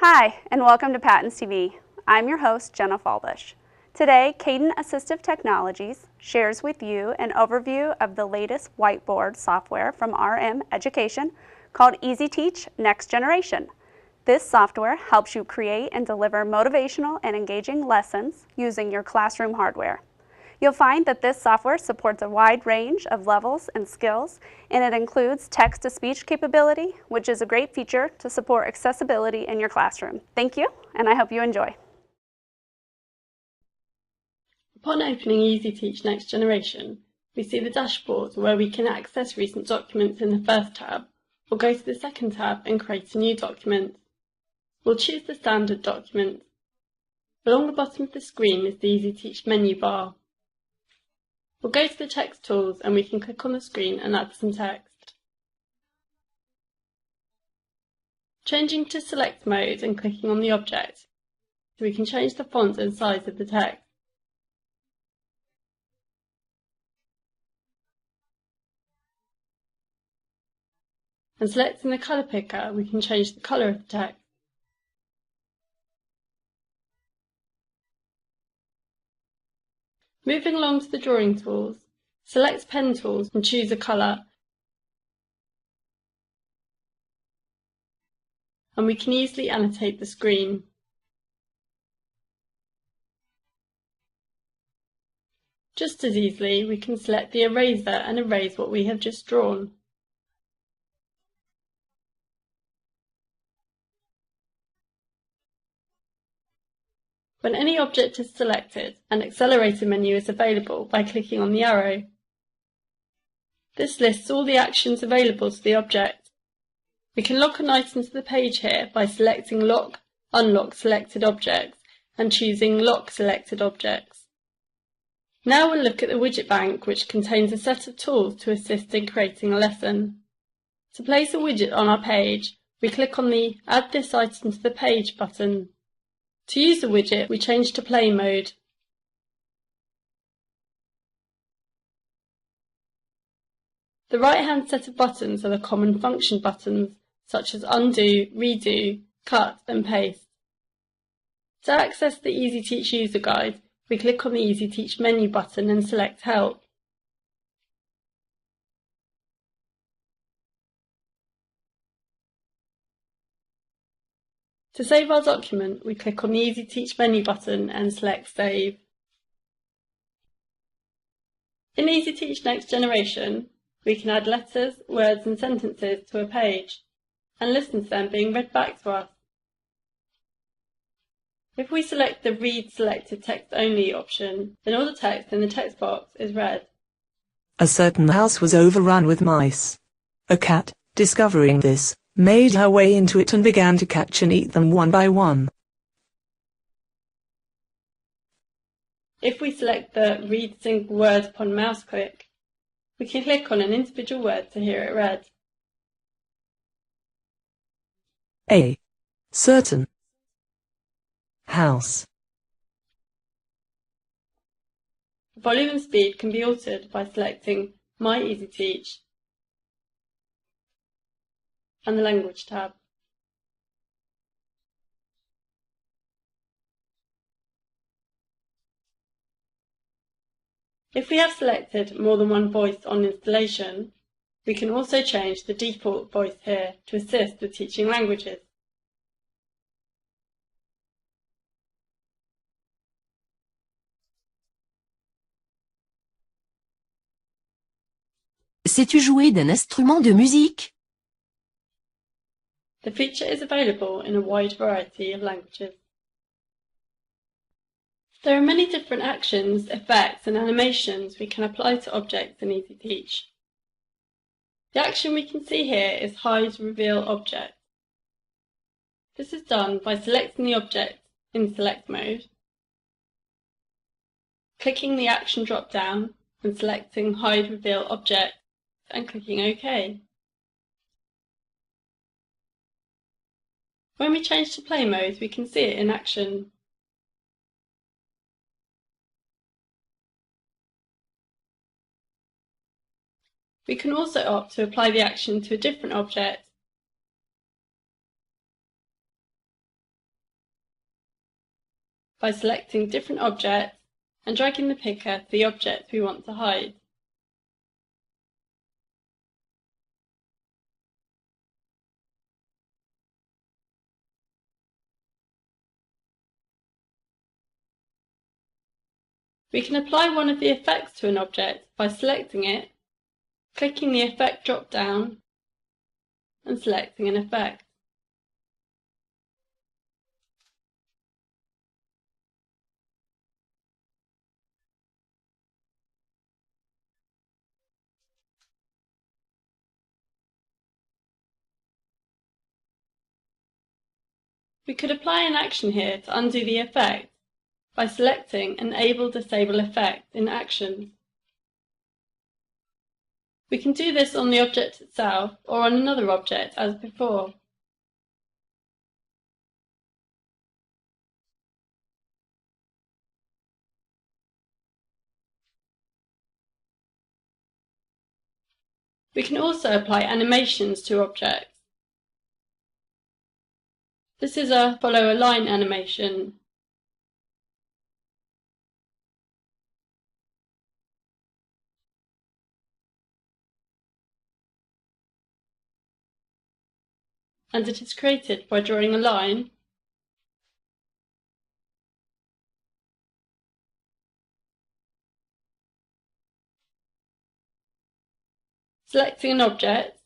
Hi, and welcome to Patents TV. I'm your host, Jenna Faldish. Today, Cadan Assistive Technologies shares with you an overview of the latest Whiteboard software from RM Education called EasiTeach Next Generation. This software helps you create and deliver motivational and engaging lessons using your classroom hardware. You'll find that this software supports a wide range of levels and skills, and it includes text-to-speech capability, which is a great feature to support accessibility in your classroom. Thank you, and I hope you enjoy. Upon opening EasiTeach Next Generation, we see the dashboard where we can access recent documents in the first tab, or go to the second tab and create a new document. We'll choose the standard document. Along the bottom of the screen is the EasiTeach menu bar. We'll go to the text tools and we can click on the screen and add some text. Changing to select mode and clicking on the object, so we can change the font and size of the text. And selecting the colour picker, we can change the colour of the text. Moving along to the drawing tools, select pen tools and choose a colour. And we can easily annotate the screen. Just as easily, we can select the eraser and erase what we have just drawn. When any object is selected, an accelerator menu is available by clicking on the arrow. This lists all the actions available to the object. We can lock an item to the page here by selecting Lock, Unlock Selected Objects and choosing Lock Selected Objects. Now we'll look at the widget bank, which contains a set of tools to assist in creating a lesson. To place a widget on our page, we click on the Add this item to the page button. To use the widget, we change to play mode. The right-hand set of buttons are the common function buttons, such as undo, redo, cut and paste. To access the EasiTeach user guide, we click on the EasiTeach menu button and select Help. To save our document, we click on the EasiTeach menu button and select Save. In EasiTeach Next Generation, we can add letters, words and sentences to a page, and listen to them being read back to us. If we select the Read Selected Text Only option, then all the text in the text box is read. A certain house was overrun with mice. A cat, discovering this, made her way into it and began to catch and eat them one by one. If we select the Read Single Word upon mouse click, we can click on an individual word to hear it read. A certain house. The volume and speed can be altered by selecting My EasiTeach and the Language tab. If we have selected more than one voice on installation, we can also change the default voice here to assist with teaching languages. Sais-tu jouer d'un instrument de musique? The feature is available in a wide variety of languages. There are many different actions, effects and animations we can apply to objects in EasiTeach. The action we can see here is Hide Reveal Object. This is done by selecting the object in select mode, clicking the action drop down and selecting Hide Reveal Object and clicking OK. When we change to play mode, we can see it in action. We can also opt to apply the action to a different object by selecting different objects and dragging the picker to the object we want to hide. We can apply one of the effects to an object by selecting it, clicking the Effect drop-down, and selecting an effect. We could apply an action here to undo the effect by selecting Enable Disable Effect in Actions. We can do this on the object itself or on another object as before. We can also apply animations to objects. This is a follow a line animation. And it is created by drawing a line, selecting an object,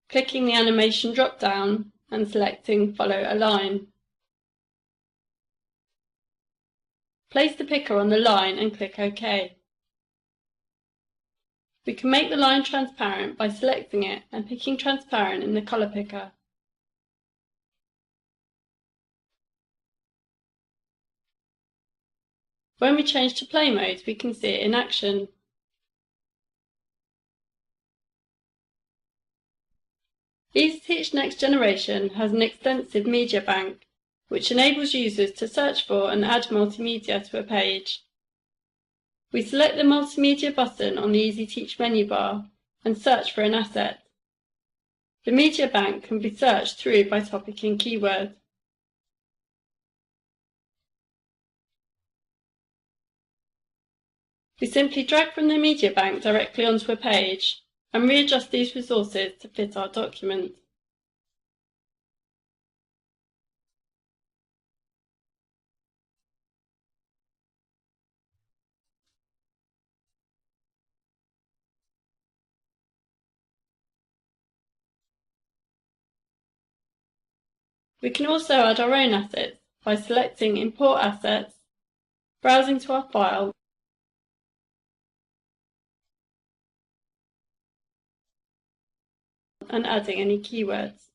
clicking the animation drop-down and selecting Follow a Line. Place the picker on the line and click OK. We can make the line transparent by selecting it and picking Transparent in the colour picker. When we change to play mode, we can see it in action. EasiTeach Next Generation has an extensive media bank, which enables users to search for and add multimedia to a page. We select the Multimedia button on the EasiTeach menu bar and search for an asset. The media bank can be searched through by topic and keyword. We simply drag from the media bank directly onto a page and readjust these resources to fit our document. We can also add our own assets by selecting Import Assets, browsing to our file, and adding any keywords.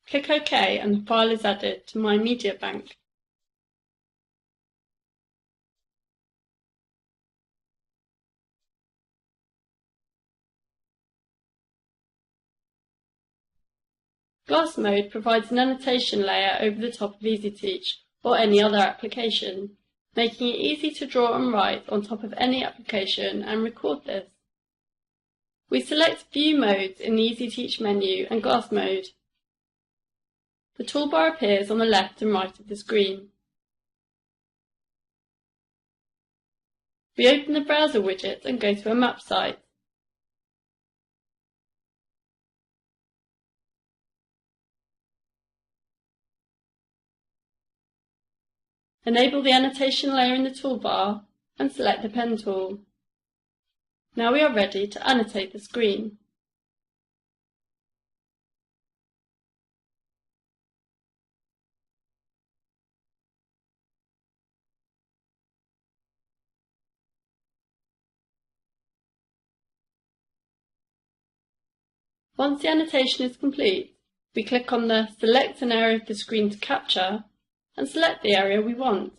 Click OK and the file is added to my media bank. Glass Mode provides an annotation layer over the top of EasiTeach or any other application, making it easy to draw and write on top of any application and record this. We select View Modes in the EasiTeach menu and Glass Mode. The toolbar appears on the left and right of the screen. We open the browser widget and go to a map site. Enable the annotation layer in the toolbar and select the pen tool. Now we are ready to annotate the screen. Once the annotation is complete, we click on the Select an area of the screen to capture and select the area we want.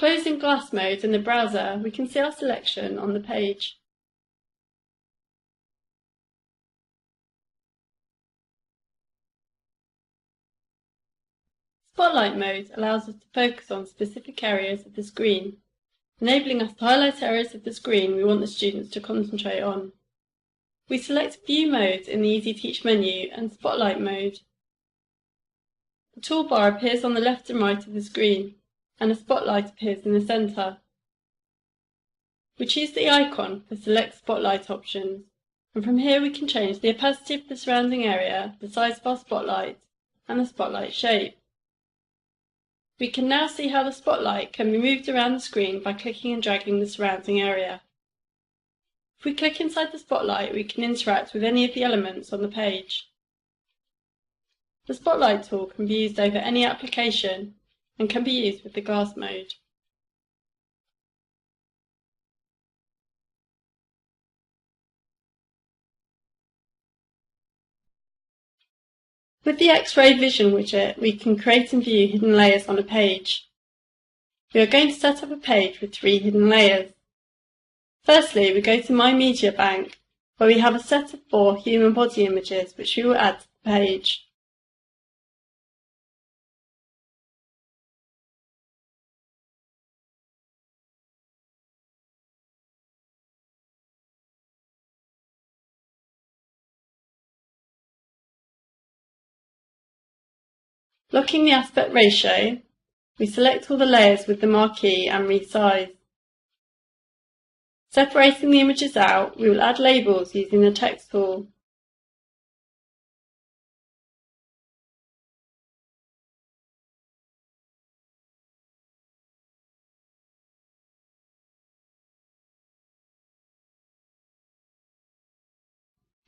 Closing Glass Mode in the browser, we can see our selection on the page. Spotlight Mode allows us to focus on specific areas of the screen. enabling us to highlight areas of the screen we want the students to concentrate on. We select View Modes in the EasiTeach menu and Spotlight mode. The toolbar appears on the left and right of the screen, and a spotlight appears in the centre. We choose the icon for Select Spotlight options, and from here we can change the opacity of the surrounding area, the size of our spotlight, and the spotlight shape. We can now see how the spotlight can be moved around the screen by clicking and dragging the surrounding area. If we click inside the spotlight, we can interact with any of the elements on the page. The Spotlight tool can be used over any application and can be used with the glass mode. With the X-ray Vision widget, we can create and view hidden layers on a page. We are going to set up a page with 3 hidden layers. Firstly, we go to My Media Bank, where we have a set of 4 human body images which we will add to the page. Locking the aspect ratio, we select all the layers with the marquee and resize. Separating the images out, we will add labels using the text tool.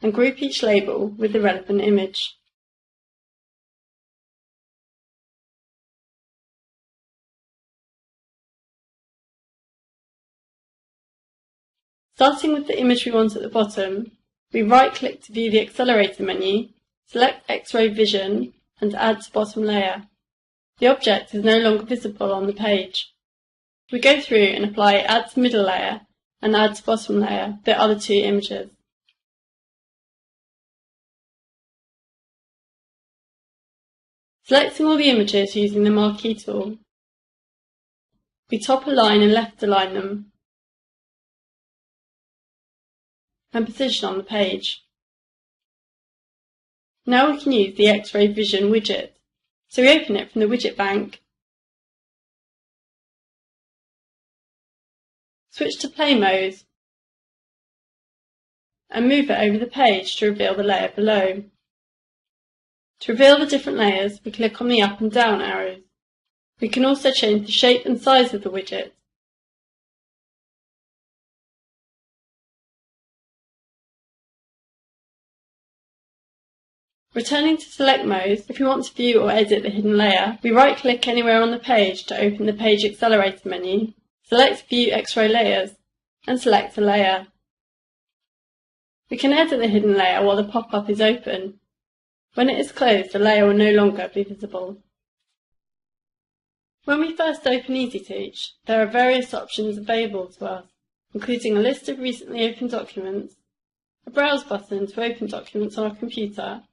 And group each label with the relevant image. Starting with the image we want at the bottom, we right-click to view the accelerator menu, select X-ray Vision and add to bottom layer. The object is no longer visible on the page. We go through and apply Add to middle layer and Add to bottom layer, the other 2 images. Selecting all the images using the marquee tool, we top align and left align them and position on the page. Now we can use the X-ray Vision widget. So we open it from the widget bank, switch to play mode, and move it over the page to reveal the layer below. To reveal the different layers, we click on the up and down arrows. We can also change the shape and size of the widget. Returning to select mode, if we want to view or edit the hidden layer, we right-click anywhere on the page to open the Page Accelerator menu, select View X-ray Layers, and select a layer. We can edit the hidden layer while the pop-up is open. When it is closed, the layer will no longer be visible. When we first open EasiTeach, there are various options available to us, including a list of recently opened documents, a Browse button to open documents on our computer,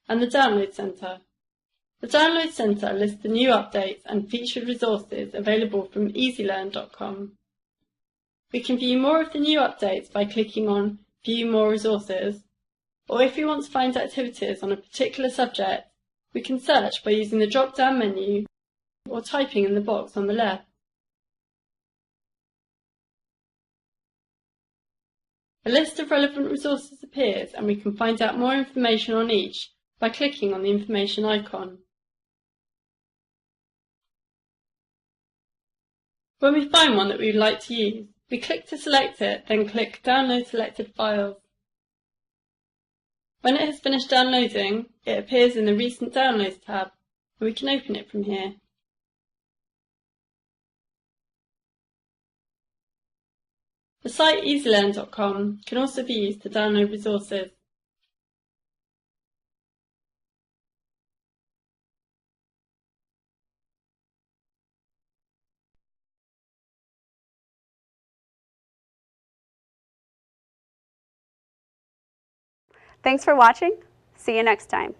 and the Download Center. The Download Center lists the new updates and featured resources available from easylearn.com. We can view more of the new updates by clicking on View More Resources, or if we want to find activities on a particular subject, we can search by using the drop-down menu or typing in the box on the left. A list of relevant resources appears and we can find out more information on each by clicking on the information icon. When we find one that we would like to use, we click to select it, then click Download Selected Files. When it has finished downloading, it appears in the Recent Downloads tab, and we can open it from here. The site easylearn.com can also be used to download resources. Thanks for watching. See you next time.